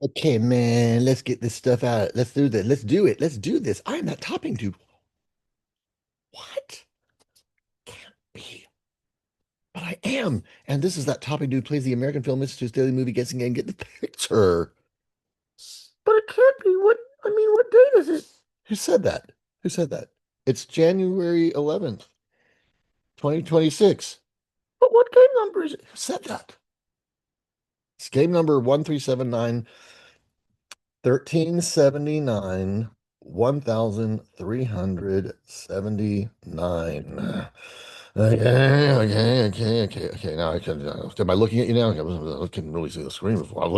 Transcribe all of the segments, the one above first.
Okay, man, let's get this stuff out. Let's do this. Let's do it. Let's do this. I'm that topping dude. What? Can't be. But I am. And this is that topping dude plays the American Film Institute's daily movie guessing game. Get the picture. But it can't be. What date is it? Who said that? Who said that? It's January 11th, 2026. But what game number is it? Who said that? It's game number 1379 1379, 1379. Okay. Now I can. Am I looking at you now? I can really see the screen before. I'm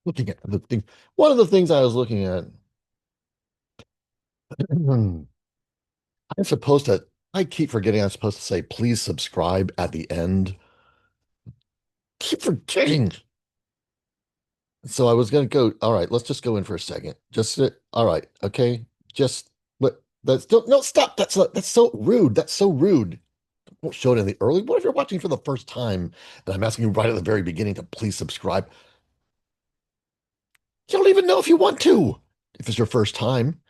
looking at the thing. One of the things I was looking at. I'm supposed to. I keep forgetting I'm supposed to say please subscribe at the end. Keep forgetting. So I was gonna go. All right, let's just go in for a second. Just sit. All right, okay. Just but that's don't no stop. That's so rude. That's so rude. Don't show it in the early. What if you're watching for the first time and I'm asking you right at the very beginning to please subscribe? You don't even know if you want to. If it's your first time,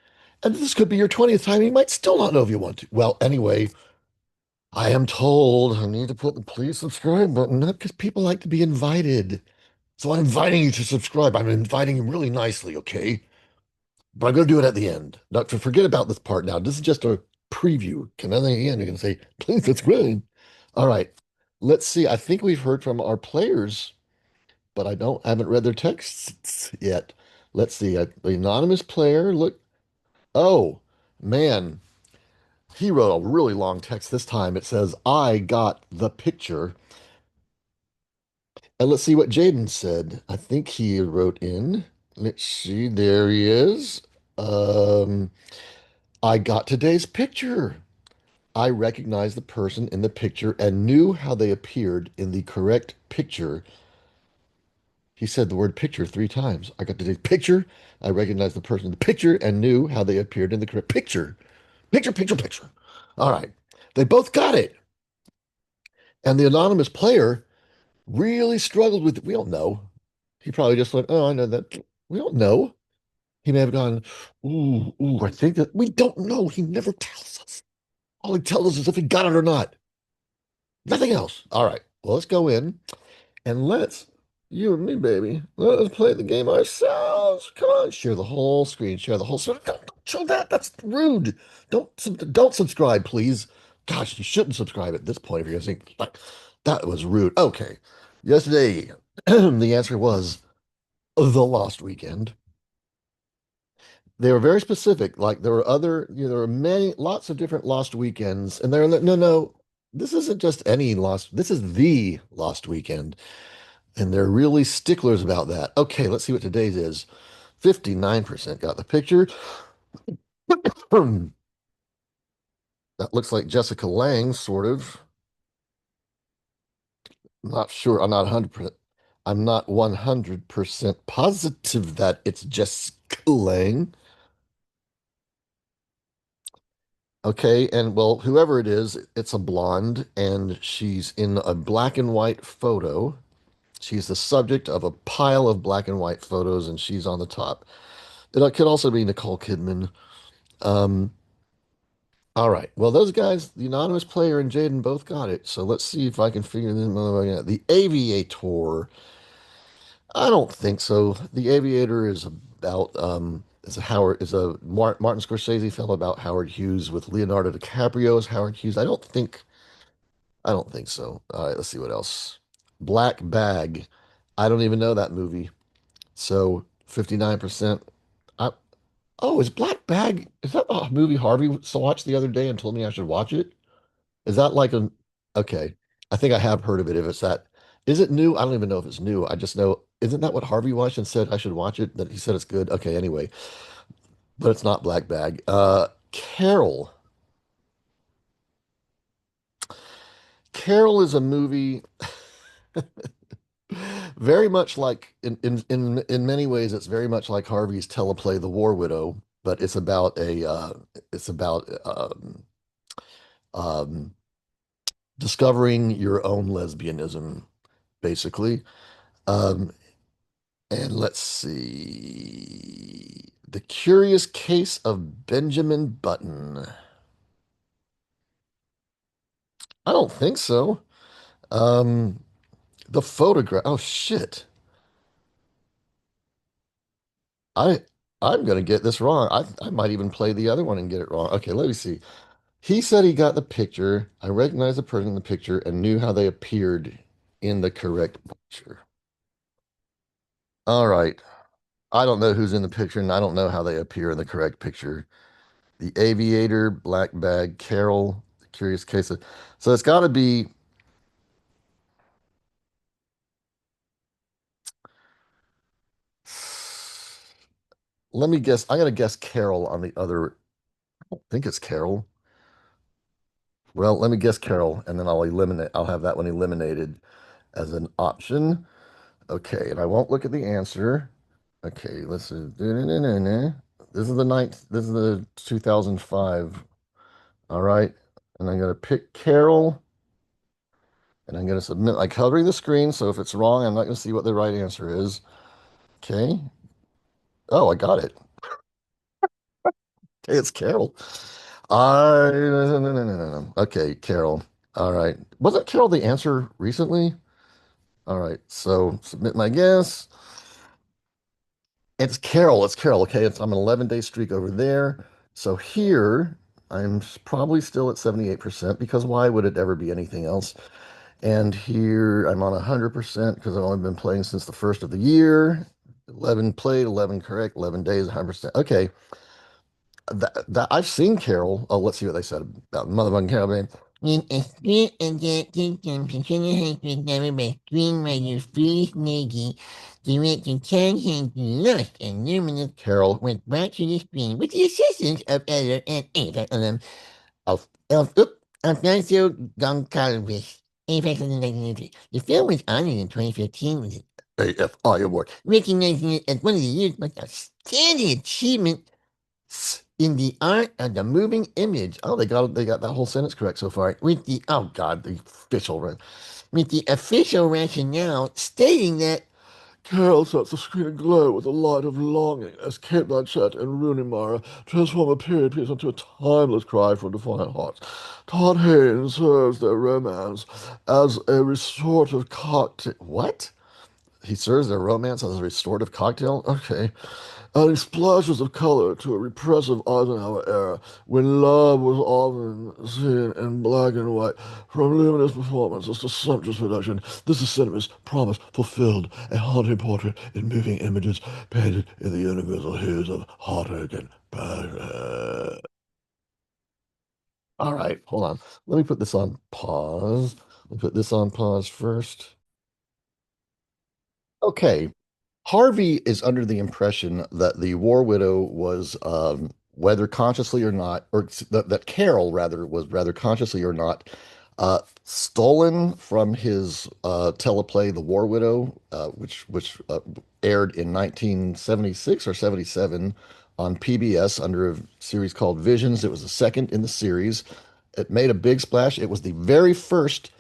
and this could be your 20th time, you might still not know if you want to. Well, anyway, I am told I need to put the please subscribe button, not because people like to be invited. So I'm inviting you to subscribe. I'm inviting you really nicely, okay? But I'm going to do it at the end. Not to forget about this part now. This is just a preview. Can at the end, you're going to say, please subscribe. All right. Let's see. I think we've heard from our players, but I haven't read their texts yet. Let's see. The anonymous player, look. Oh, man. He wrote a really long text this time. It says, I got the picture. And let's see what Jaden said. I think he wrote in. Let's see. There he is. Um, I got today's picture. I recognized the person in the picture and knew how they appeared in the correct picture. He said the word picture 3 times. I got today's picture. I recognized the person in the picture and knew how they appeared in the correct picture. Picture. All right. They both got it. And the anonymous player really struggled with it. We don't know. He probably just went, oh, I know that. We don't know. He may have gone, I think that we don't know. He never tells us. All he tells us is if he got it or not. Nothing else. All right. Well, let's go in and you and me, baby, let us play the game ourselves. Come on, share the whole screen, share the whole screen. Don't show that. That's rude. Don't subscribe, please. Gosh, you shouldn't subscribe at this point if you're going to think that was rude. Okay. Yesterday, the answer was The Lost Weekend. They were very specific. Like there were there were lots of different Lost Weekends, and they're no, this isn't just any Lost. This is the Lost Weekend, and they're really sticklers about that. Okay, let's see what today's is. 59% got the picture. That looks like Jessica Lange, sort of. Not sure. I'm not 100%. I'm not 100% positive that it's Jessica Lange. Okay, and well, whoever it is, it's a blonde, and she's in a black and white photo. She's the subject of a pile of black and white photos, and she's on the top. It could also be Nicole Kidman. Um, all right. Well, those guys, the anonymous player and Jaden both got it. So let's see if I can figure this out. The Aviator. I don't think so. The Aviator is about is a Martin Scorsese film about Howard Hughes with Leonardo DiCaprio as Howard Hughes. I don't think so. All right, let's see what else. Black Bag. I don't even know that movie. So 59%. I, oh, is Black Bag, is that the movie Harvey watched the other day and told me I should watch it? Is that like okay. I think I have heard of it. If it's that, is it new? I don't even know if it's new. I just know, isn't that what Harvey watched and said I should watch it? That he said it's good. Okay, anyway, but it's not Black Bag. Carol. Carol is a movie very much like in many ways, it's very much like Harvey's teleplay The War Widow, but it's about um, discovering your own lesbianism, basically. Um, And let's see. The Curious Case of Benjamin Button. I don't think so. Um, the photograph. Oh shit. I I'm gonna get this wrong. I might even play the other one and get it wrong. Okay, let me see. He said he got the picture. I recognized the person in the picture and knew how they appeared in the correct picture. All right. I don't know who's in the picture and I don't know how they appear in the correct picture. The Aviator, Black Bag, Carol, The Curious Case of. So it's got to be. Let me guess. I'm gonna guess Carol on the other. I think it's Carol. Well, let me guess Carol, and then I'll eliminate. I'll have that one eliminated as an option. Okay, and I won't look at the answer. Okay, let's see. This is the ninth. This is the 2005. All right, and I'm gonna pick Carol, and I'm gonna submit by covering the screen. So if it's wrong, I'm not gonna see what the right answer is. Okay. Oh, I got it. Okay, it's Carol. No. Okay, Carol. All right. Wasn't Carol the answer recently? All right. So submit my guess. It's Carol. It's Carol. Okay. I'm an 11-day streak over there. So here I'm probably still at 78% because why would it ever be anything else? And here I'm on 100% because I've only been playing since the first of the year. 11 played, 11 correct, 11 days, 100%. Okay. That I've seen Carol. Oh, let's see what they said about motherfucking Carol, man. In a spirit of that kingdom, consider has never been screen by your foolish lady. Director Ken Hanks lost and luminous Carol went back to the screen with the assistance of editor and AFI of Alfonso Goncalves. AFI of the 1980s. The film was honored in 2015 with an AFI award, recognizing it as one of the year's most outstanding achievements in the art of the moving image. Oh, they got that whole sentence correct so far. With the oh god, the official rationale stating that Carol sets the screen aglow with a light of longing as Kate Blanchett and Rooney Mara transform a period piece into a timeless cry from defiant hearts. Todd Haynes serves their romance as a restorative cocktail. What? He serves their romance as a restorative cocktail? Okay. Adding splashes of color to a repressive Eisenhower era when love was often seen in black and white. From luminous performances to sumptuous production, this is cinema's promise fulfilled, a haunting portrait in moving images painted in the universal hues of heartache and passion. All right, hold on. Let me put this on pause. Let me put this on pause first. Okay, Harvey is under the impression that the War Widow was, whether consciously or not, or that Carol rather was rather consciously or not, stolen from his teleplay The War Widow, which aired in 1976 or 77 on PBS under a series called Visions. It was the second in the series. It made a big splash. It was the very first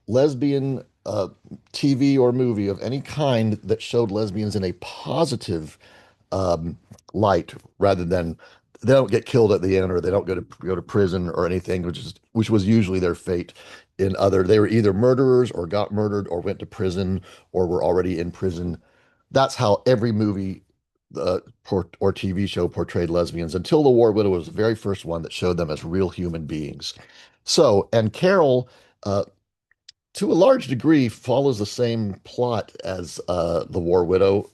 lesbian TV or movie of any kind that showed lesbians in a positive um, light rather than they don't get killed at the end or they don't go to prison or anything, which was usually their fate in other. They were either murderers or got murdered or went to prison or were already in prison. That's how every movie or TV show portrayed lesbians until The War Widow was the very first one that showed them as real human beings. So, and Carol, to a large degree, follows the same plot as The War Widow.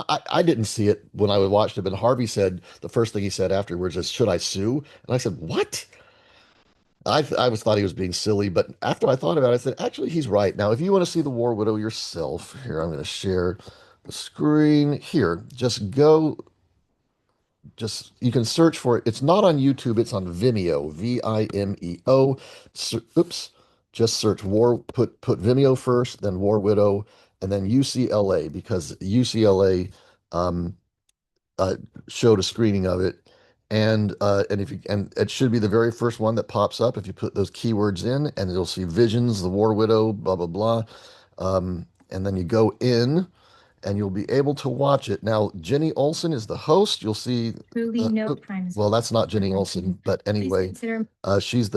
I didn't see it when I watched it, but Harvey said the first thing he said afterwards is, "Should I sue?" And I said, "What?" I was thought he was being silly, but after I thought about it, I said, "Actually, he's right." Now, if you want to see The War Widow yourself, here I'm going to share the screen. Here, just you can search for it. It's not on YouTube, it's on Vimeo, Vimeo. Oops. Just search put Vimeo first, then War Widow, and then UCLA because UCLA um uh, showed a screening of it. And it should be the very first one that pops up if you put those keywords in, and you'll see Visions, The War Widow, blah blah blah. And then you go in and you'll be able to watch it. Now, Jenny Olsen is the host. You'll see, Truly no crimes well, that's not Jenny prevention. Olsen, but Please anyway, consider she's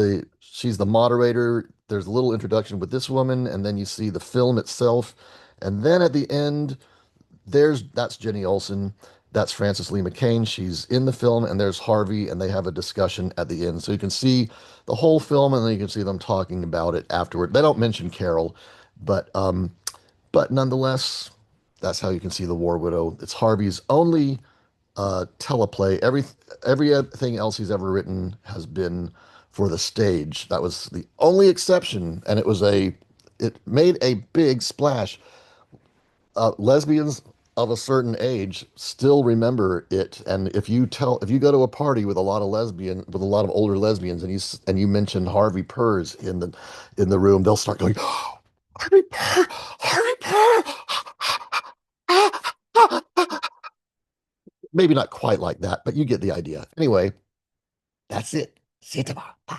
the moderator. There's a little introduction with this woman, and then you see the film itself, and then at the end, that's Jenny Olsen. That's Frances Lee McCain. She's in the film, and there's Harvey, and they have a discussion at the end. So you can see the whole film, and then you can see them talking about it afterward. They don't mention Carol, but nonetheless, that's how you can see The War Widow. It's Harvey's only teleplay. Everything else he's ever written has been for the stage. That was the only exception, and it made a big splash. Lesbians of a certain age still remember it, and if you go to a party with a lot of older lesbians, and you mention Harvey Pers in the room, they'll start going, oh, Harvey Pers, Harvey Pers. Maybe not quite like that, but you get the idea. Anyway, that's it. See you tomorrow. Bye.